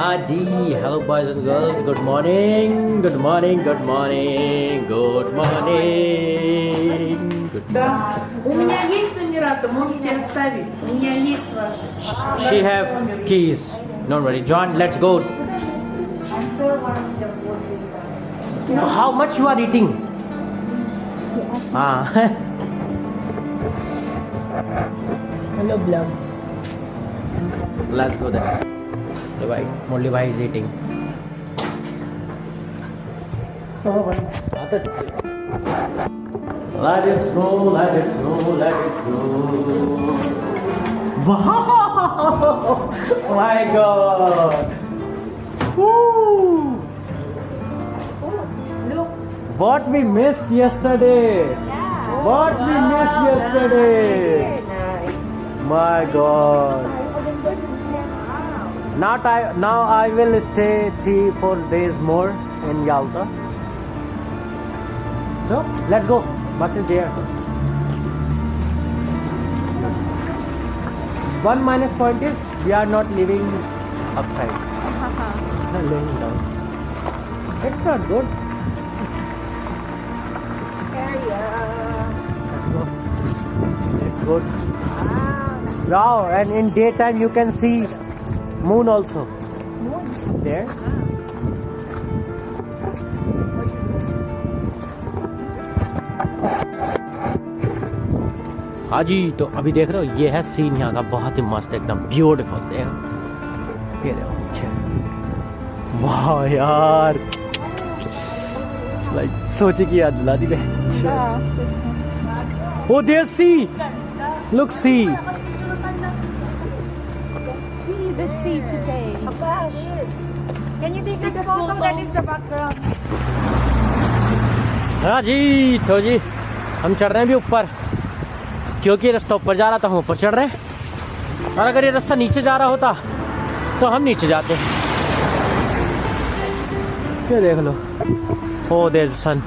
Haji, hello boys and girls. Good morning. Good morning. Good morning. Good morning. Good Да, morning. у меня есть номера-то, можете оставить. У меня есть ваши. She have keys. Don't worry, John. Let's go. How much you are eating? Ah. Hello, vlog. Let's go there. Molly bhai is eating. Let it snow, let it snow, let it snow. Wow! My God! Woo! Look. What we missed yesterday! What we missed yesterday! My God! Now I will stay 3-4 days more in Yalta. So let's go. Bus is there. One minus point is we are not living upside. We are living down. It's not good. Let's go. Wow, and in daytime you can see moon also. Moon? There. हाँ जी, तो अभी देख रहे हो ये है scene यहाँ का, बहुत ही मस्त एकदम ब्यूटीफुल से। ये देखो पीछे, वाह यार, लाइक सोचे की याद दिला दी। Oh there sea, look sea, the sea today. Oh gosh. Can you take this photo? That is the background. हाँ जी, तो जी हम चढ़ रहे हैं भी ऊपर, क्योंकि रास्ता ऊपर जा रहा था, हम ऊपर चढ़ रहे हैं। और अगर ये रास्ता नीचे जा रहा होता तो हम नीचे जाते। ये देख लो, oh there sun.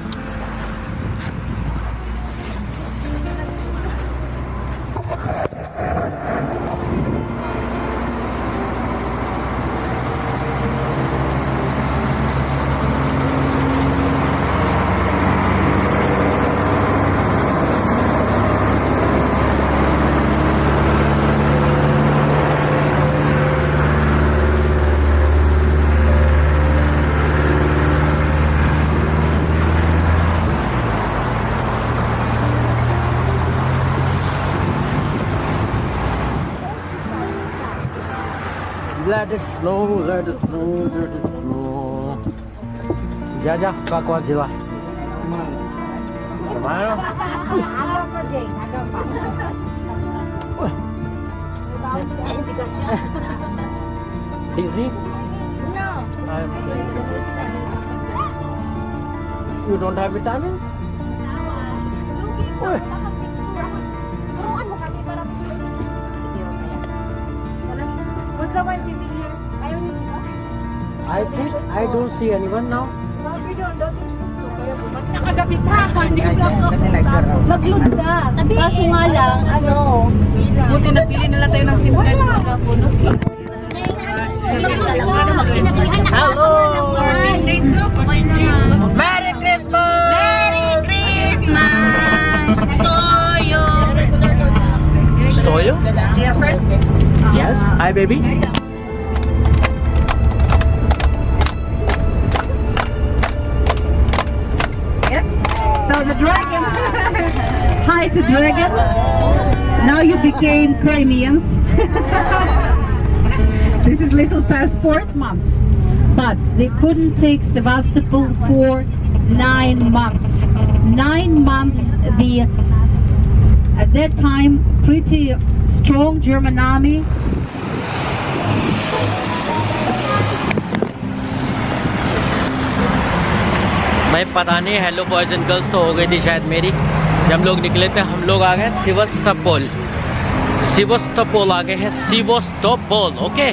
Let it snow, let it snow, let it snow. जा काकवा जीवा। Tomorrow? Dizzy? No. You don't have vitamins? Who's the one sitting here? I think I don't see anyone now. Nakagabi pa ako, hindi ko lang mag-load na. Kaso nga lang, buti napili nila tayo ng SIM card sa Singapore. Hello! Merry Christmas! Merry Christmas! Stoyo! Stoyo? Dear friends? Yes. Hi, baby. Yes. So the dragon. Hi to dragon. Now you became Crimeans. This is little passports, moms. But they couldn't take Sevastopol for 9 months. 9 months. At that time, pretty strong German army. मैं पता नहीं, hello boys and girls तो हो गई थी शायद मेरी। जब हम लोग निकले थे, हम लोग आ गए सेवास्टोपोल। सेवास्टोपोल आ गए हैं, सेवास्टोपोल। ओके,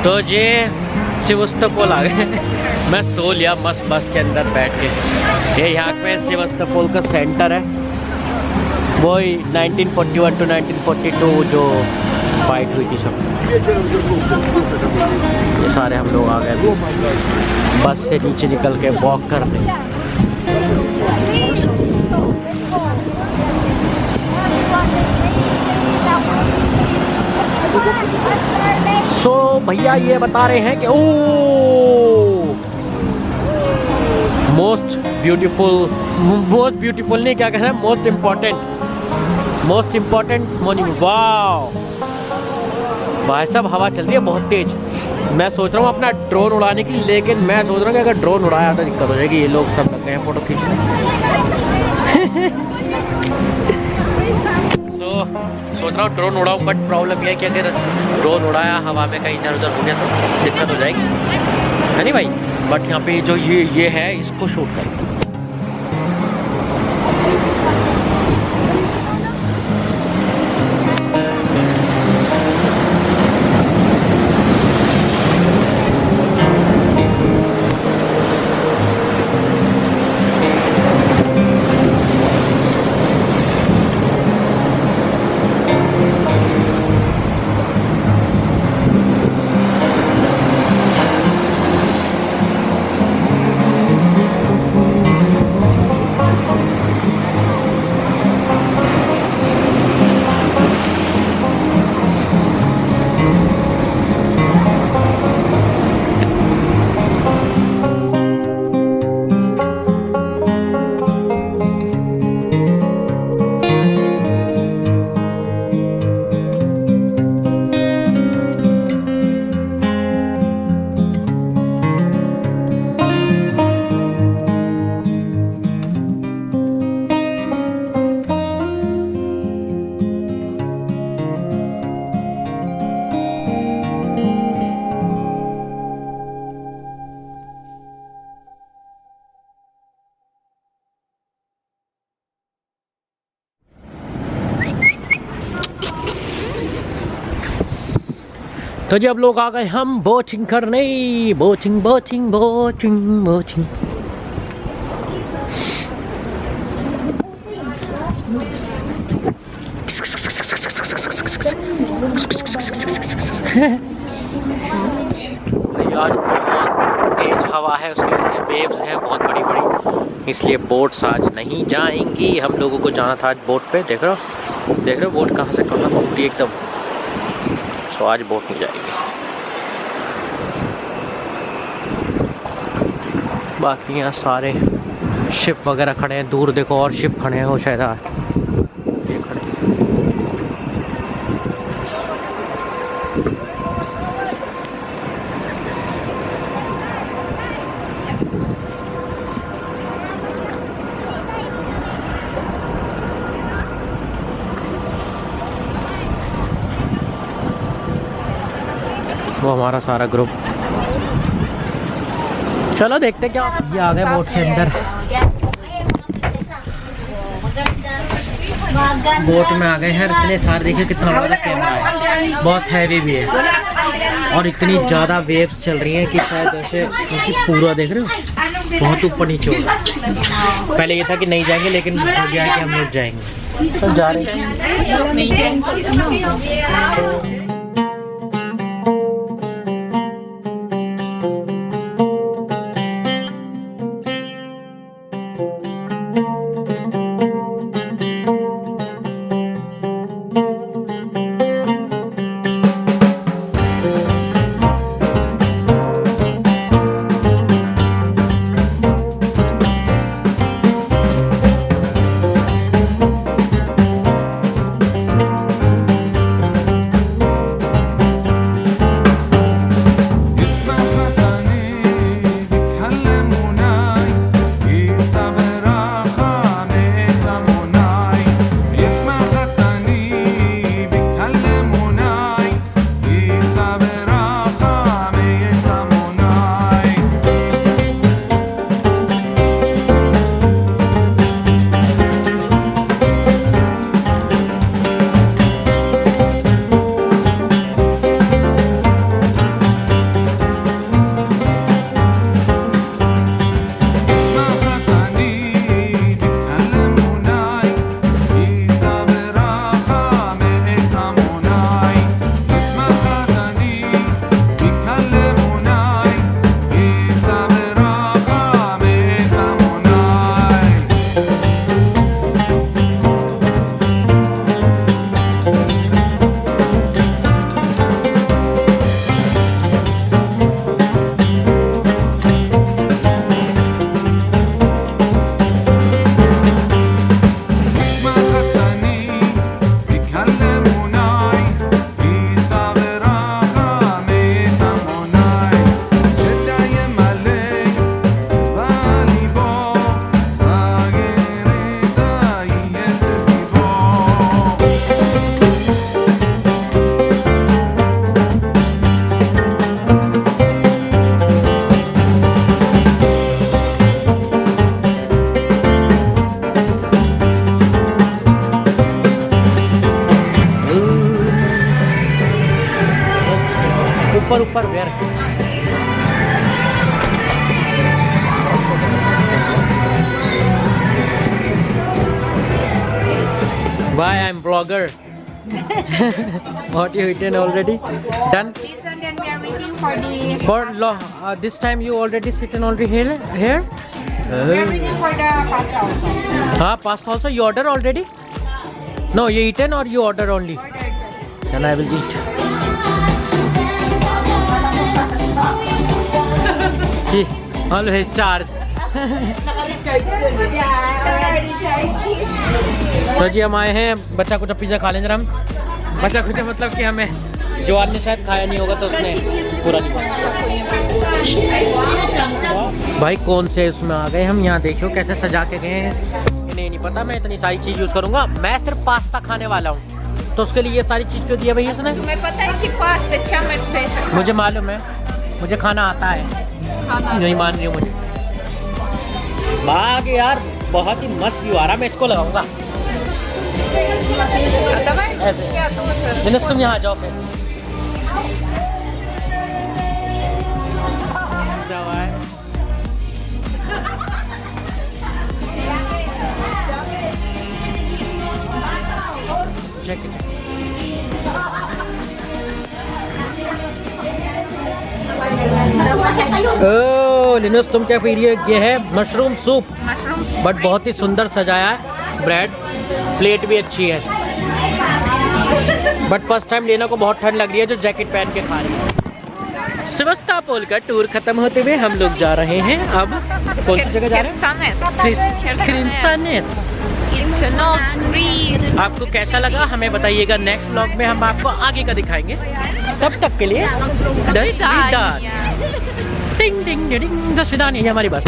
तो ये सेवास्टोपोल आ गए। मैं सो लिया मस्त बस के अंदर बैठ के। ये यहाँ पे सेवास्टोपोल का सेंटर है, वही 1941 to 1942 जो फाइट हुई थी सब। ये सारे हम लोग आ गए अभी बस से नीचे निकल के वॉक करने। सो भैया ये बता रहे हैं कि ओ मोस्ट ब्यूटीफुल नहीं, क्या कह रहे हैं, मोस्ट इम्पोर्टेंट मॉर्निंग। वाओ भाई साहब हवा चल रही है बहुत तेज। मैं सोच रहा हूँ अपना ड्रोन उड़ाने की, लेकिन मैं सोच रहा हूँ कि अगर ड्रोन उड़ाया तो दिक्कत हो जाएगी। ये लोग सब लग गए हैं फोटो खींचने। सोच रहा हूँ ड्रोन उड़ाऊँ, बट प्रॉब्लम यह है कि अगर ड्रोन उड़ाया हवा में कहीं इधर उधर हो गया तो दिक्कत हो जाएगी, है नहीं भाई। बट यहाँ पे जो ये है इसको शूट करें। तो जी अब लोग आ गए हम बोटिंग करने। बोटिंग। भाई आज बहुत तेज हवा है, उसकी वजह से वेव्स हैं बहुत बड़ी बड़ी, इसलिए बोट्स आज नहीं जाएंगी। हम लोगों को जाना था आज बोट पे। देख रहे हो बोट कहाँ से कहाँ पूरी एकदम। तो आज बोट नहीं जाएगी। बाकी यहाँ सारे शिप वगैरह खड़े हैं, दूर देखो और शिप खड़े हैं, वो शायद ये खड़े। वो हमारा सारा ग्रुप। चलो देखते क्या। ये आ गए बोट के अंदर। बोट में आ गए हैं। इतने सारे देखिए कितना बड़ा कैमरा है, बहुत हैवी भी है और इतनी ज़्यादा वेव्स चल रही हैं कि शायद जैसे पूरा देख रहे हो बहुत ऊपर नीचे हो रहा। पहले ये था कि नहीं जाएंगे, लेकिन हो गया कि हम लोग जाएंगे, तो जा रहे हैं। Where. Why I'm blogger? What you eaten already? Done? This and then we are waiting for the... For this time you already sitting already here? We are waiting for the pasta also. Pasta also you order already? No, you eaten or you order only? Ordered. Then I will eat. See, always charge. तो जी हम आए हैं बच्चा कुछ pizza खा लेंगे हम। बच्चा कुछ मतलब कि हमें जवान ने शायद खाया नहीं होगा तो उसने पूरा नहीं खाया। भाई कौन से उसमें आ गए हम, यहाँ देखो कैसे सजा के गए हैं। नहीं पता मैं इतनी सारी चीज़ यूज़ करूँगा, मैं सिर्फ पास्ता खाने वाला हूँ तो उसके लिए ये सारी चीज़ क्यों दिया भाई इसने? तुम्हें पता है कि पास्ता चम्मच से मुझे मालूम है, मुझे खाना आता है। नहीं मान रही हूँ मुझे। बाग यार बहुत ही मस्त व्यू आ रहा, मैं इसको लगाऊंगा। तुम यहाँ जाओ फिर। Check it. लिनस तुम क्या पी रही हो? ये है मशरूम सूप, बट बहुत ही सुंदर सजाया है। ब्रेड प्लेट भी अच्छी है, बट फर्स्ट टाइम लेना को बहुत ठंड लग रही है जो जैकेट पहन के खा रही है। सेवास्टोपोल का टूर खत्म होते हुए हम लोग जा रहे हैं अब कौन सी जगह जा रहे हैं? आपको कैसा लगा हमें बताइएगा। नेक्स्ट व्लॉग में हम आपको आगे का दिखाएंगे। तब तक के लिए दस विदाई हमारी बस।